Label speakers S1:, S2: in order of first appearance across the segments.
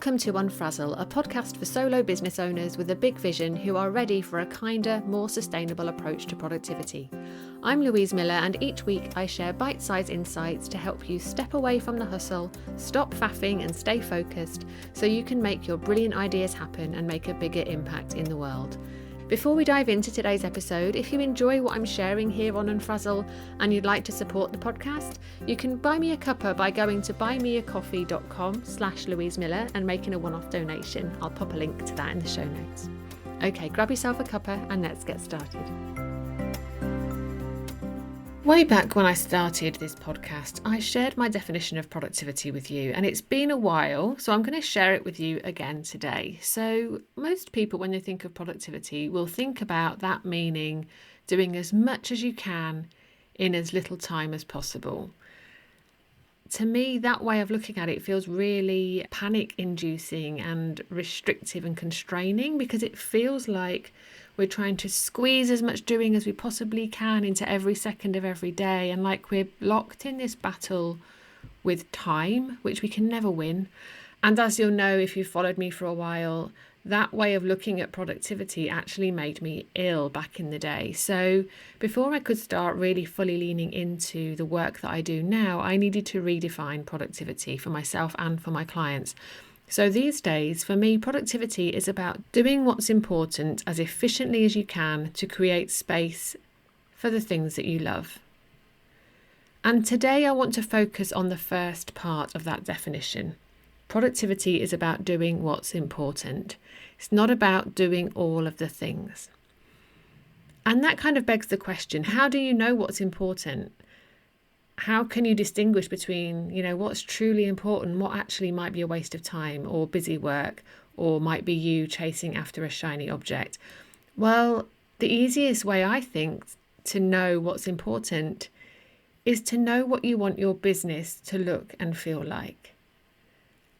S1: Welcome to Unfrazzle, a podcast for solo business owners with a big vision who are ready for a kinder, more sustainable approach to productivity. I'm Louise Miller, and each week I share bite-sized insights to help you step away from the hustle, stop faffing and stay focused so you can make your brilliant ideas happen and make a bigger impact in the world. Before we dive into today's episode, if you enjoy what I'm sharing here on Unfrazzle and you'd like to support the podcast, you can buy me a cuppa by going to buymeacoffee.com/Louise Miller and making a one-off donation. I'll pop a link to that in the show notes. Okay, grab yourself a cuppa and let's get started. Way back when I started this podcast, I shared my definition of productivity with you, and it's been a while, so I'm going to share it with you again today. So most people, when they think of productivity, will think about that meaning doing as much as you can in as little time as possible. To me, that way of looking at it feels really panic-inducing and restrictive and constraining, because it feels like we're trying to squeeze as much doing as we possibly can into every second of every day, and like we're locked in this battle with time, which we can never win. And as you'll know if you've followed me for a while, that way of looking at productivity actually made me ill back in the day. So before I could start really fully leaning into the work that I do now, I needed to redefine productivity for myself and for my clients. So these days, for me, productivity is about doing what's important as efficiently as you can to create space for the things that you love. And today I want to focus on the first part of that definition. Productivity is about doing what's important. It's not about doing all of the things. And that kind of begs the question, how do you know what's important? How can you distinguish between, what's truly important, what actually might be a waste of time or busy work, or might be you chasing after a shiny object? Well, the easiest way, I think, to know what's important is to know what you want your business to look and feel like,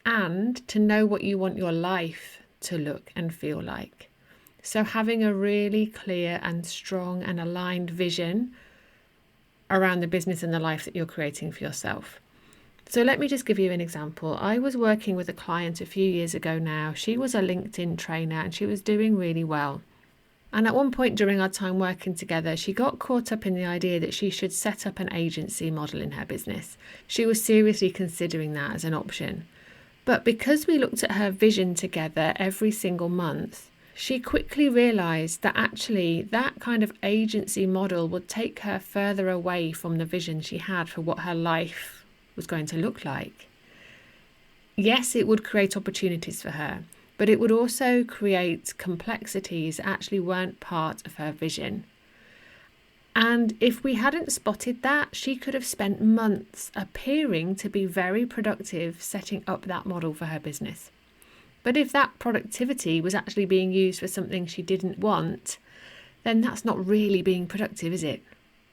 S1: and to know what you want your life to look and feel like. So having a really clear and strong and aligned vision around the business and the life that you're creating for yourself. So let me just give you an example. I was working with a client a few years ago now. She was a LinkedIn trainer and she was doing really well. And at one point during our time working together, she got caught up in the idea that she should set up an agency model in her business. She was seriously considering that as an option. But because we looked at her vision together every single month, she quickly realised that actually that kind of agency model would take her further away from the vision she had for what her life was going to look like. Yes, it would create opportunities for her, but it would also create complexities that actually weren't part of her vision. And if we hadn't spotted that, she could have spent months appearing to be very productive setting up that model for her business. But if that productivity was actually being used for something she didn't want, then that's not really being productive, is it?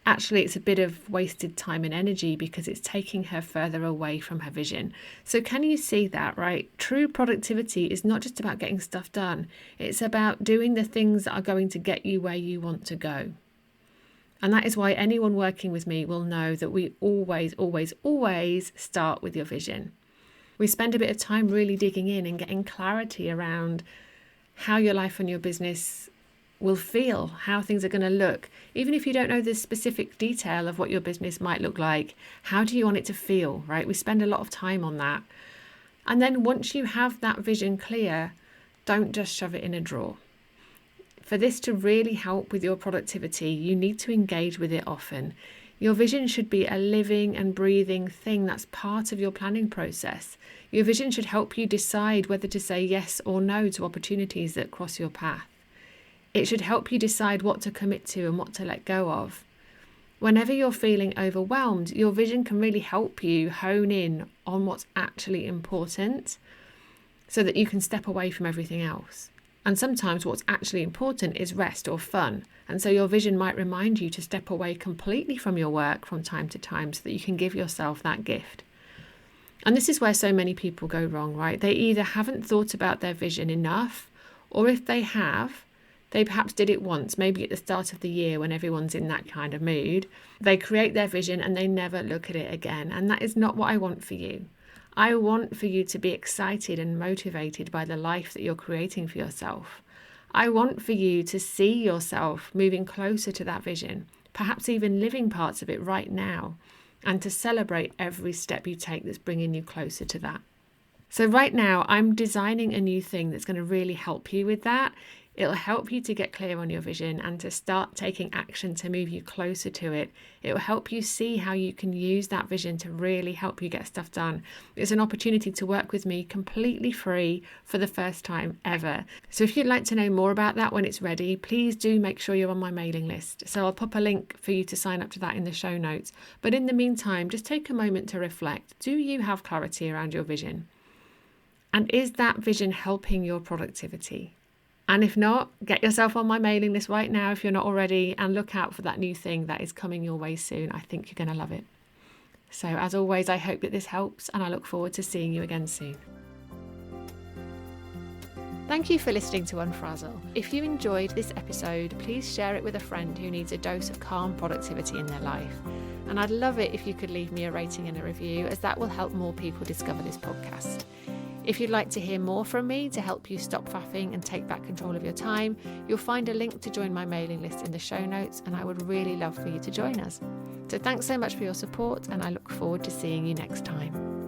S1: Actually, it's a bit of wasted time and energy because it's taking her further away from her vision. So can you see that, right? True productivity is not just about getting stuff done. It's about doing the things that are going to get you where you want to go. And that is why anyone working with me will know that we always, always, always start with your vision. We spend a bit of time really digging in and getting clarity around how your life and your business will feel, how things are going to look. Even if you don't know the specific detail of what your business might look like, how do you want it to feel, right? We spend a lot of time on that. And then once you have that vision clear, don't just shove it in a drawer. For this to really help with your productivity, you need to engage with it often. Your vision should be a living and breathing thing that's part of your planning process. Your vision should help you decide whether to say yes or no to opportunities that cross your path. It should help you decide what to commit to and what to let go of. Whenever you're feeling overwhelmed, your vision can really help you hone in on what's actually important so that you can step away from everything else. And sometimes what's actually important is rest or fun. And so your vision might remind you to step away completely from your work from time to time so that you can give yourself that gift. And this is where so many people go wrong, right? They either haven't thought about their vision enough, or if they have, they perhaps did it once, maybe at the start of the year when everyone's in that kind of mood. They create their vision and they never look at it again. And that is not what I want for you. I want for you to be excited and motivated by the life that you're creating for yourself. I want for you to see yourself moving closer to that vision, perhaps even living parts of it right now, and to celebrate every step you take that's bringing you closer to that. So right now, I'm designing a new thing that's going to really help you with that. It'll help you to get clear on your vision and to start taking action to move you closer to it. It will help you see how you can use that vision to really help you get stuff done. It's an opportunity to work with me completely free for the first time ever. So if you'd like to know more about that when it's ready, please do make sure you're on my mailing list. So I'll pop a link for you to sign up to that in the show notes. But in the meantime, just take a moment to reflect. Do you have clarity around your vision? And is that vision helping your productivity? And if not, get yourself on my mailing list right now if you're not already, and look out for that new thing that is coming your way soon. I think you're going to love it. So as always, I hope that this helps, and I look forward to seeing you again soon. Thank you for listening to Unfrazzle. If you enjoyed this episode, please share it with a friend who needs a dose of calm productivity in their life. And I'd love it if you could leave me a rating and a review, as that will help more people discover this podcast. If you'd like to hear more from me to help you stop faffing and take back control of your time, you'll find a link to join my mailing list in the show notes, and I would really love for you to join us. So thanks so much for your support, and I look forward to seeing you next time.